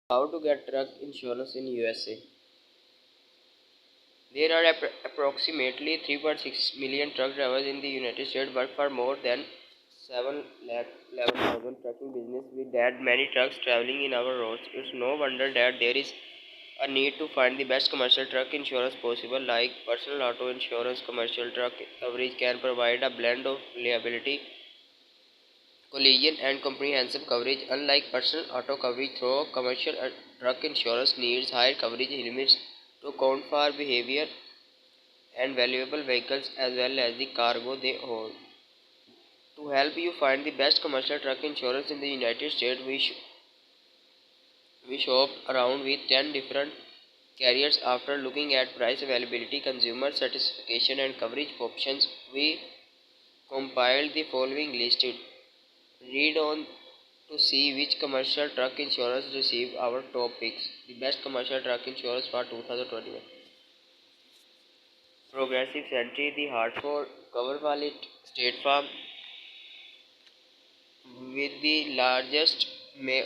How to get truck insurance in USA? There are approximately 3.6 million truck drivers in the United States, but for more than 7 lakh 11,000 trucking business with that many trucks traveling in our roads. It's no wonder that there is a need to find the best commercial truck insurance possible. Like personal auto insurance, commercial truck coverage can provide a blend of liability, collision, and comprehensive coverage. Unlike personal auto coverage, through commercial truck insurance needs higher coverage limits to account for behavior and valuable vehicles as well as the cargo they hold. To help you find the best commercial truck insurance in the United States, we shopped around with 10 different carriers. After looking at price, availability, consumer satisfaction, and coverage options, we compiled the following list. Read on to see which commercial truck insurance received our top picks. The best commercial truck insurance for 2021. Progressive Sentry, the Hartford, Cover Wallet, State Farm, with the largest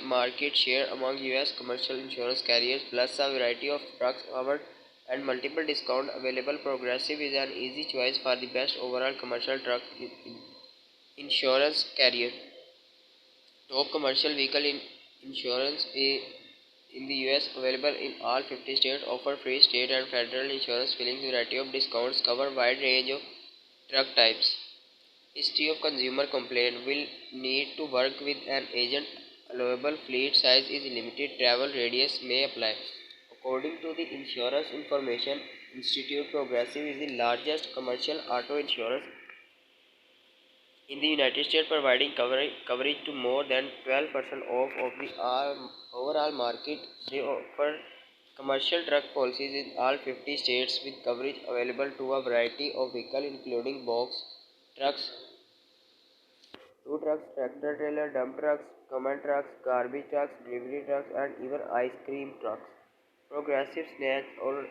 market share among US commercial insurance carriers, plus a variety of trucks covered and multiple discounts available. Progressive is an easy choice for the best overall commercial truck insurance carrier. Top commercial vehicle insurance in the US, available in all 50 states, offer free state and federal insurance, filling variety of discounts, cover wide range of truck types. History of consumer complaint: will need to work with an agent. Allowable fleet size is limited. Travel radius may apply. According to the Insurance Information Institute, Progressive is the largest commercial auto insurance in the United States, providing coverage to more than 12% of the overall market. They offer commercial truck policies in all 50 states with coverage available to a variety of vehicles including box trucks, tow trucks, tractor trailer, dump trucks, common trucks, garbage trucks, delivery trucks, and even ice cream trucks. Progressive snatch or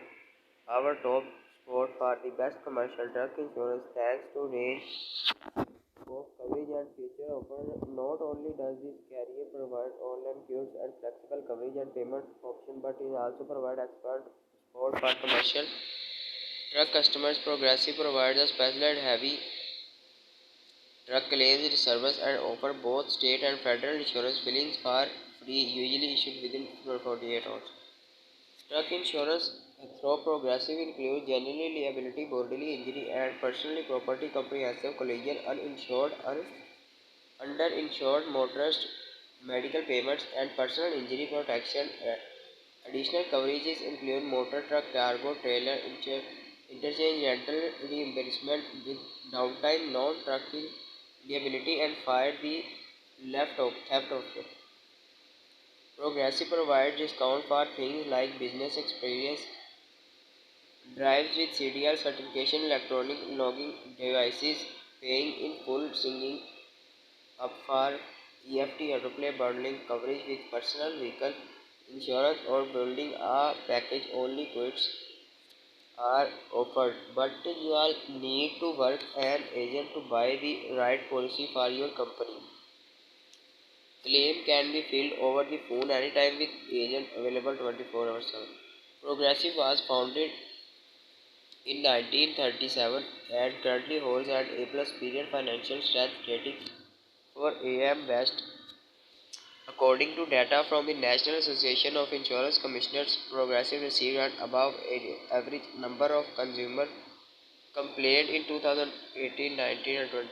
our top spot for the best commercial truck insurance thanks to range of coverage and feature offered. Not only does this carrier provide online quotes and flexible coverage and payment option, but it also provides expert support for commercial truck customers. Progressive provides a specialized heavy truck claims service and offer both state and federal insurance. Fillings are free, usually issued within 48 hours. Truck insurance through Progressive includes general liability, bodily injury, and personal property, comprehensive collision, uninsured, underinsured motorist, medical payments, and personal injury protection. Additional coverages include motor truck, cargo, trailer, interchange, rental reimbursement with downtime, non-trucking liability, and fire the theft option. Progressive provides discount for things like business experience, drives with CDL certification, electronic logging devices, paying in full, singing up for EFT autoplay, bundling coverage with personal vehicle insurance, or building a package. Only quotes are offered, but you all need to work an agent to buy the right policy for your company. Claim can be filled over the phone anytime with agent available 24 hours 7. Progressive was founded in 1937 and currently holds an A plus period financial strength rating for AM Best. According to data from the National Association of Insurance Commissioners, Progressive received an above average number of consumer complaints in 2018, 19, and 20.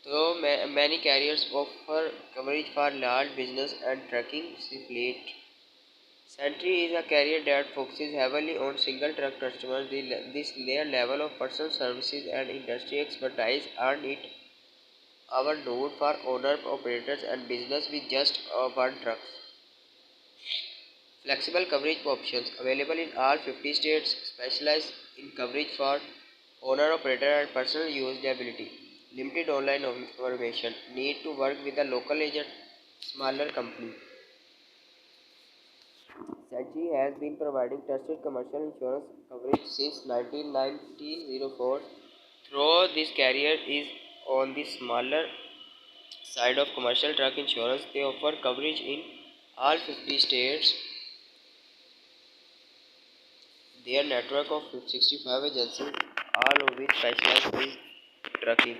Though many carriers offer coverage for large business and trucking fleet, Sentry is a carrier that focuses heavily on single truck customers. Their level of personal services and industry expertise earned it our node for owner operators and business with just one truck. Flexible coverage options available in all 50 states, specialize in coverage for owner operator and personal use liability. Limited online information. Need to work with a local agent, smaller company. Sentry has been providing trusted commercial insurance coverage since 1904. Though this carrier is on the smaller side of commercial truck insurance. They offer coverage in all 50 states. Their network of 65 agencies, all of which specialize in trucking.